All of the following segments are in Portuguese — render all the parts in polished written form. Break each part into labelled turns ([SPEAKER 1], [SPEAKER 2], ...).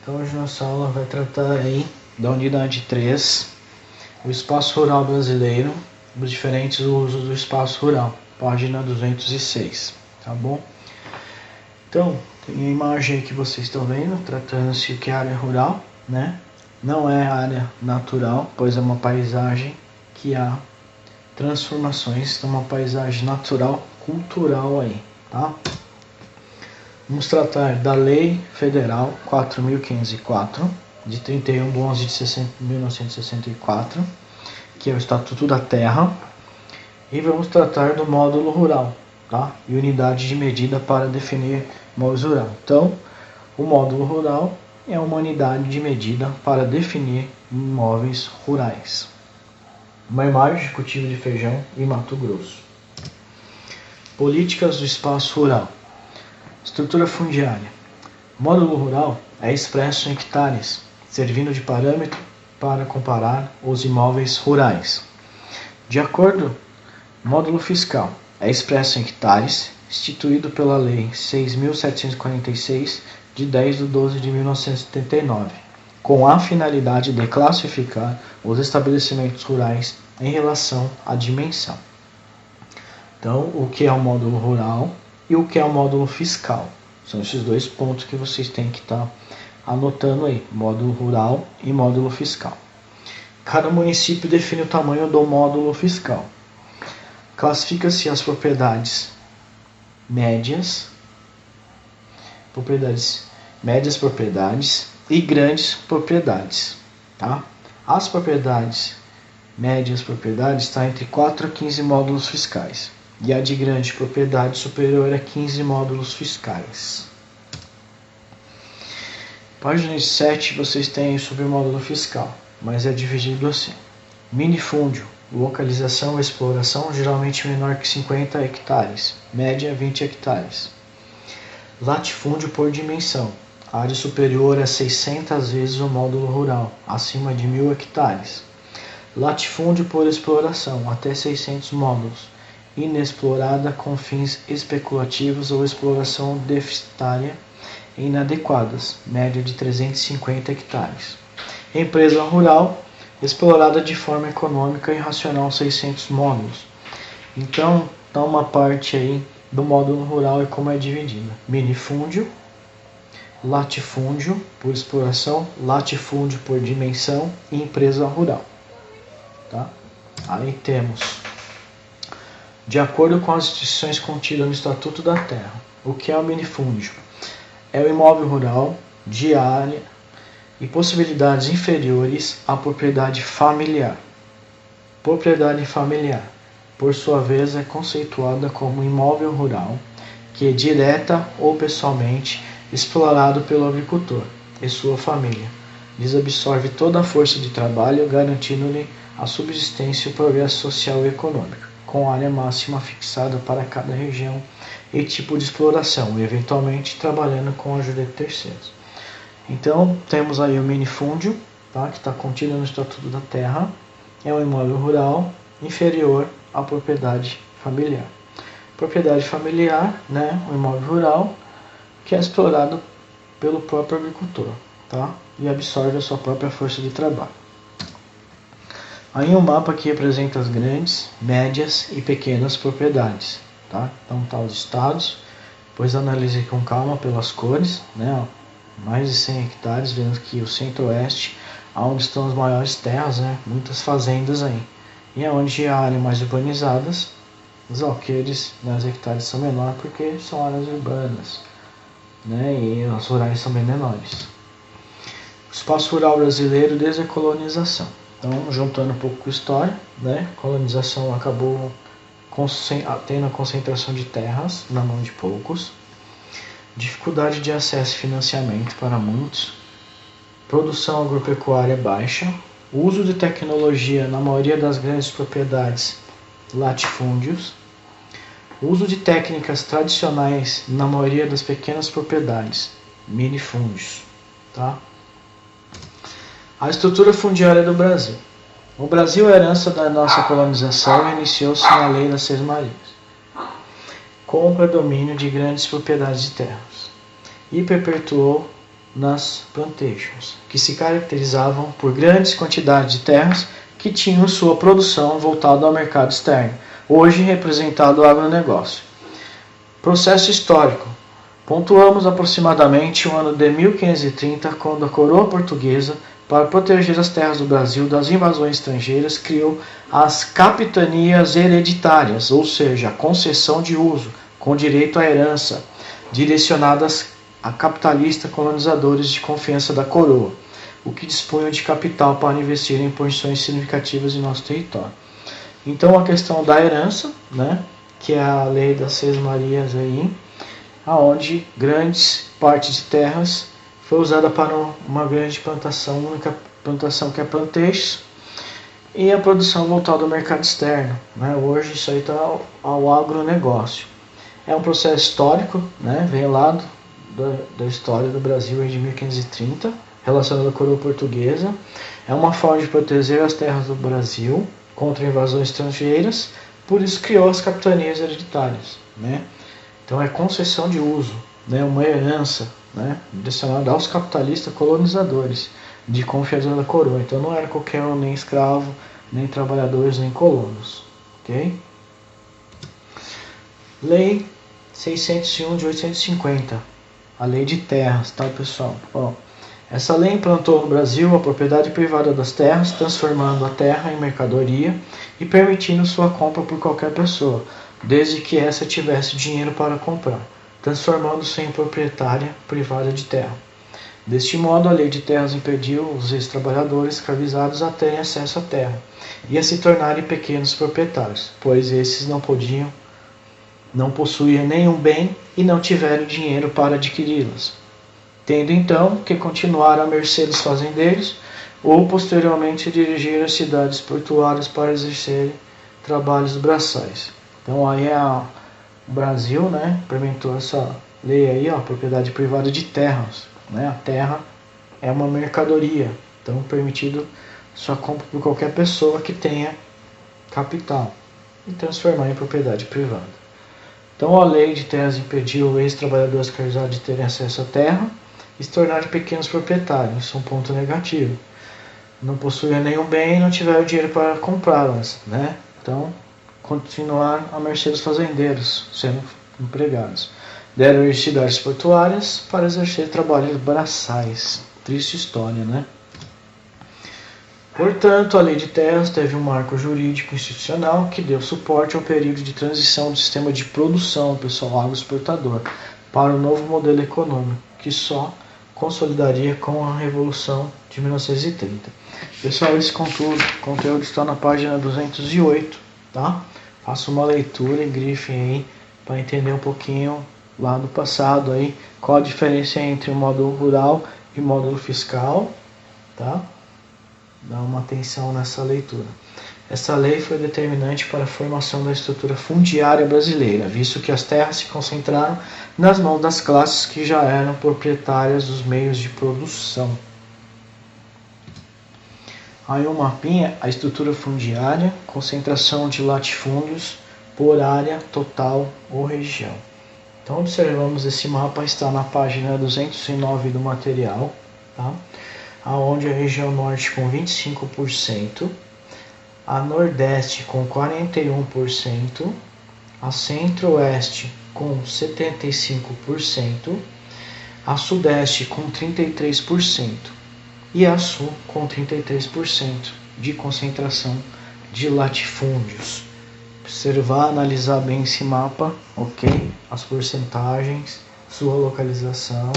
[SPEAKER 1] Então hoje nossa aula vai tratar aí da unidade 3, o espaço rural brasileiro, os diferentes usos do espaço rural, página 206, tá bom? Então, tem a imagem aí que vocês estão vendo, tratando-se que é área rural, né? Não é área natural, pois é uma paisagem que há transformações, é uma paisagem natural, cultural aí, tá? Vamos tratar da Lei Federal 4.504, de 31 de 11 de 1964, que é o Estatuto da Terra, e vamos tratar do módulo rural, tá? E unidade de medida para definir módulo rural. Então, o módulo rural é uma unidade de medida para definir imóveis rurais. Uma imagem de cultivo de feijão em Mato Grosso. Políticas do espaço rural. Estrutura fundiária. O módulo rural é expresso em hectares, servindo de parâmetro para comparar os imóveis rurais. De acordo, módulo fiscal é expresso em hectares, instituído pela Lei 6.746, de 10 de 12 de 1979, com a finalidade de classificar os estabelecimentos rurais em relação à dimensão. Então, o que é o módulo rural e o que é o módulo fiscal? São esses dois pontos que vocês têm que estar anotando aí, módulo rural e módulo fiscal. Cada município define o tamanho do módulo fiscal. Classifica-se as propriedades médias propriedades e grandes propriedades, tá? As propriedades médias propriedades está entre 4 a 15 módulos fiscais, e a de grande propriedade superior a 15 módulos fiscais. Página 7 vocês têm sobre o módulo fiscal, mas é dividido assim. Minifúndio, localização e exploração geralmente menor que 50 hectares, média 20 hectares. Latifúndio por dimensão, área superior a 600 vezes o módulo rural, acima de 1.000 hectares. Latifúndio por exploração, até 600 módulos, inexplorada com fins especulativos ou exploração deficitária e inadequadas, média de 350 hectares. Empresa rural, explorada de forma econômica e racional, 600 módulos. Então, dá uma parte aí do módulo rural e como é dividida. Minifúndio, latifúndio por exploração, latifúndio por dimensão e empresa rural. Tá? Aí temos, de acordo com as instituições contidas no Estatuto da Terra, o que é o minifúndio? É o imóvel rural de área e possibilidades inferiores à propriedade familiar. Propriedade familiar, por sua vez, é conceituada como imóvel rural que é direta ou pessoalmente explorado pelo agricultor e sua família. Lhes absorve toda a força de trabalho, garantindo-lhe a subsistência e o progresso social e econômico, com área máxima fixada para cada região e tipo de exploração, e eventualmente trabalhando com a ajuda de terceiros. Então, temos aí o minifúndio, tá, que está contido no Estatuto da Terra, é um imóvel rural inferior à propriedade familiar. Propriedade familiar, né, um imóvel rural que é explorado pelo próprio agricultor, tá, e absorve a sua própria força de trabalho. Aí um mapa que representa as grandes, médias e pequenas propriedades, tá? Então tá os estados, depois analise com calma pelas cores, né? Mais de 100 hectares, vendo que o centro-oeste, onde estão as maiores terras, né? Muitas fazendas aí. E onde há áreas mais urbanizadas, os alqueires, né, os hectares são menores porque são áreas urbanas, né? E as rurais são bem menores. O espaço rural brasileiro desde a colonização. Então, juntando um pouco com a história, né? A colonização acabou tendo a concentração de terras na mão de poucos, dificuldade de acesso e financiamento para muitos, produção agropecuária baixa, uso de tecnologia na maioria das grandes propriedades, latifúndios, uso de técnicas tradicionais na maioria das pequenas propriedades, minifúndios, tá? A estrutura fundiária do Brasil. O Brasil é herança da nossa colonização e iniciou-se na Lei das Seis Marias, com o predomínio de grandes propriedades de terras, e perpetuou nas plantations, que se caracterizavam por grandes quantidades de terras que tinham sua produção voltada ao mercado externo, hoje representado o agronegócio. Processo histórico. Pontuamos aproximadamente o ano de 1530, quando a coroa portuguesa, para proteger as terras do Brasil das invasões estrangeiras, criou as capitanias hereditárias, ou seja, a concessão de uso, com direito à herança, direcionadas a capitalistas colonizadores de confiança da coroa, o que dispunham de capital para investir em porções significativas em nosso território. Então a questão da herança, né, que é a lei das Seis Marias aí, aonde grandes partes de terras foi usada para uma grande plantação, única plantação que é plantation, e a produção voltada ao mercado externo, né? Hoje isso aí está ao agronegócio. É um processo histórico, né? Vem lá da história do Brasil de 1530, relacionado à coroa portuguesa. É uma forma de proteger as terras do Brasil contra invasões estrangeiras, por isso criou as capitanias hereditárias, né? Então é concessão de uso, né? Uma herança, né? Direcionada aos capitalistas colonizadores de confiança da coroa. Então não era qualquer um, nem escravo, nem trabalhadores, nem colonos, ok? Lei 601 de 850, a lei de terras, tá, pessoal? Ó, essa lei implantou no Brasil a propriedade privada das terras, transformando a terra em mercadoria e permitindo sua compra por qualquer pessoa, desde que essa tivesse dinheiro para comprar, transformando-se em proprietária privada de terra. Deste modo, a lei de terras impediu os ex-trabalhadores escravizados a terem acesso à terra e a se tornarem pequenos proprietários, pois esses não possuíam nenhum bem e não tiveram dinheiro para adquiri-las, tendo então que continuar à mercê dos fazendeiros ou posteriormente dirigir as cidades portuárias para exercer trabalhos braçais. Então aí o Brasil, né, implementou essa lei aí, ó, propriedade privada de terras, né? A terra é uma mercadoria, então permitido sua compra por qualquer pessoa que tenha capital e transformar em propriedade privada. Então a lei de terras impediu os ex-trabalhadores escravizados de terem acesso à terra e se tornarem pequenos proprietários. Isso é um ponto negativo. Não possuíam nenhum bem e não tiveram dinheiro para comprá-las, né? Então continuar à mercê dos fazendeiros, sendo empregados. Deram ir cidades portuárias para exercer trabalhos braçais. Triste história, né? Portanto, a lei de terras teve um marco jurídico institucional que deu suporte ao período de transição do sistema de produção, pessoal, agroexportador, para o novo modelo econômico, que só consolidaria com a Revolução de 1930. Pessoal, esse conteúdo está na página 208, tá? Faça uma leitura e grifem aí para entender um pouquinho lá do passado aí, qual a diferença entre o módulo rural e o módulo fiscal, tá? Dá uma atenção nessa leitura. Essa lei foi determinante para a formação da estrutura fundiária brasileira, visto que as terras se concentraram nas mãos das classes que já eram proprietárias dos meios de produção. Aí um mapinha, a estrutura fundiária, concentração de latifúndios por área total ou região. Então observamos esse mapa, está na página 209 do material, tá? Aonde a região norte com 25%, a nordeste com 41%, a centro-oeste com 75%, a sudeste com 33% e a sul com 33% de concentração de latifúndios. Observar, analisar bem esse mapa, ok? As porcentagens, sua localização.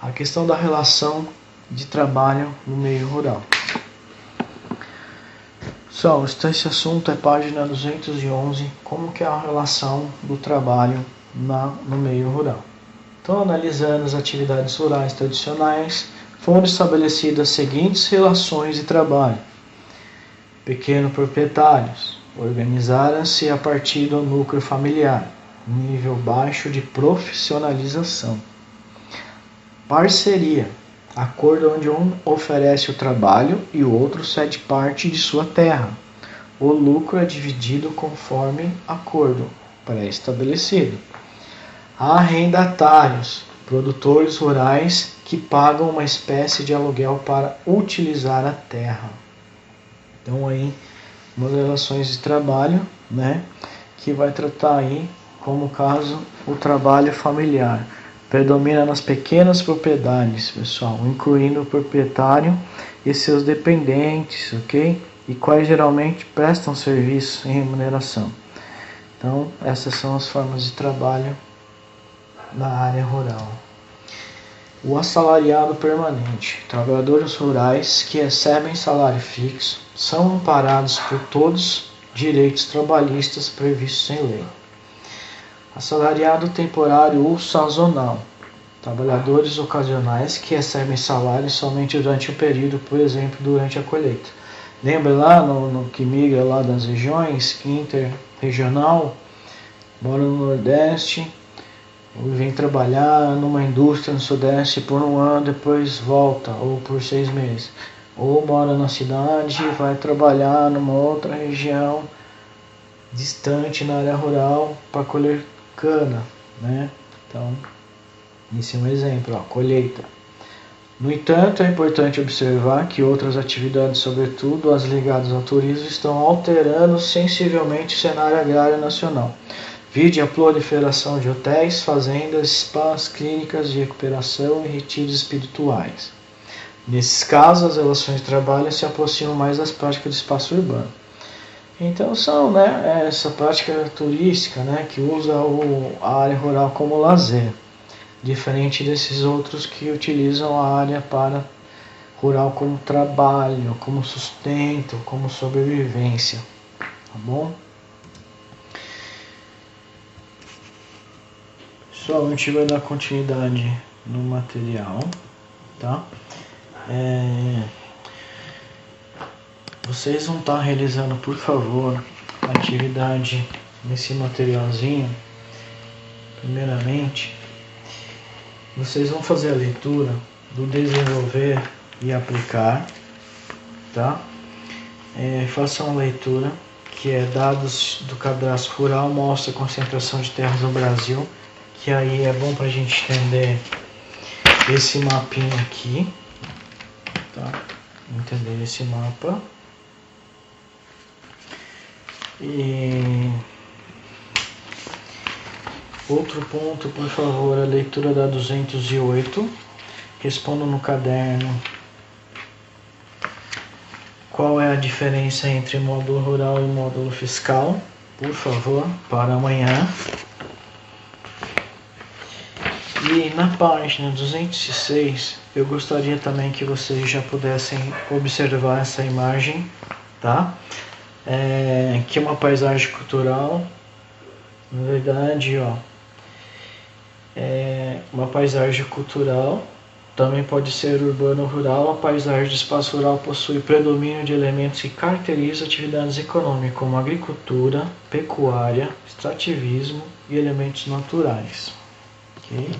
[SPEAKER 1] A questão da relação de trabalho no meio rural. Pessoal, esse assunto é página 211, como que é a relação do trabalho no meio rural. Então, analisando as atividades rurais tradicionais, foram estabelecidas as seguintes relações de trabalho. Pequenos proprietários organizaram-se a partir do núcleo familiar, nível baixo de profissionalização. Parceria, acordo onde um oferece o trabalho e o outro cede parte de sua terra. O lucro é dividido conforme acordo pré-estabelecido. Arrendatários, Produtores rurais que pagam uma espécie de aluguel para utilizar a terra. Então aí, umas relações de trabalho, né, que vai tratar aí, como caso, o trabalho familiar. Predomina nas pequenas propriedades, pessoal, incluindo o proprietário e seus dependentes, ok? E quais geralmente prestam serviço em remuneração. Então, essas são as formas de trabalho na área rural. O assalariado permanente. Trabalhadores rurais que recebem salário fixo são amparados por todos os direitos trabalhistas previstos em lei. Assalariado temporário ou sazonal. Trabalhadores ocasionais que recebem salário somente durante um período, por exemplo, durante a colheita. Lembra lá no que migra lá das regiões, interregional, mora no Nordeste, vem trabalhar numa indústria no Sudeste por um ano, depois volta, ou por 6 meses. Ou mora na cidade e vai trabalhar numa outra região distante na área rural para colher cana, né? Então, esse é um exemplo, colheita. No entanto, é importante observar que outras atividades, sobretudo as ligadas ao turismo, estão alterando sensivelmente o cenário agrário nacional. Vide a proliferação de hotéis, fazendas, spas, clínicas de recuperação e retiros espirituais. Nesses casos, as relações de trabalho se aproximam mais das práticas do espaço urbano. Então são, né, essa prática turística, né, que usa a área rural como lazer, diferente desses outros que utilizam a área rural como trabalho, como sustento, como sobrevivência, tá bom? Pessoal, a gente vai dar continuidade no material, tá? Vocês vão estar realizando, por favor, a atividade nesse materialzinho. Primeiramente, vocês vão fazer a leitura do desenvolver e aplicar, tá? Façam a leitura, que é dados do cadastro rural, mostra a concentração de terras no Brasil, que aí é bom para a gente entender esse mapinha aqui, tá? Entender esse mapa. E outro ponto, por favor, a leitura da 208. Respondam no caderno qual é a diferença entre módulo rural e módulo fiscal, por favor, para amanhã. E na página 206, eu gostaria também que vocês já pudessem observar essa imagem, tá? Que é uma paisagem cultural, na verdade, ó, uma paisagem cultural, também pode ser urbano ou rural. A paisagem do espaço rural possui predomínio de elementos que caracterizam atividades econômicas, como agricultura, pecuária, extrativismo e elementos naturais. Okay?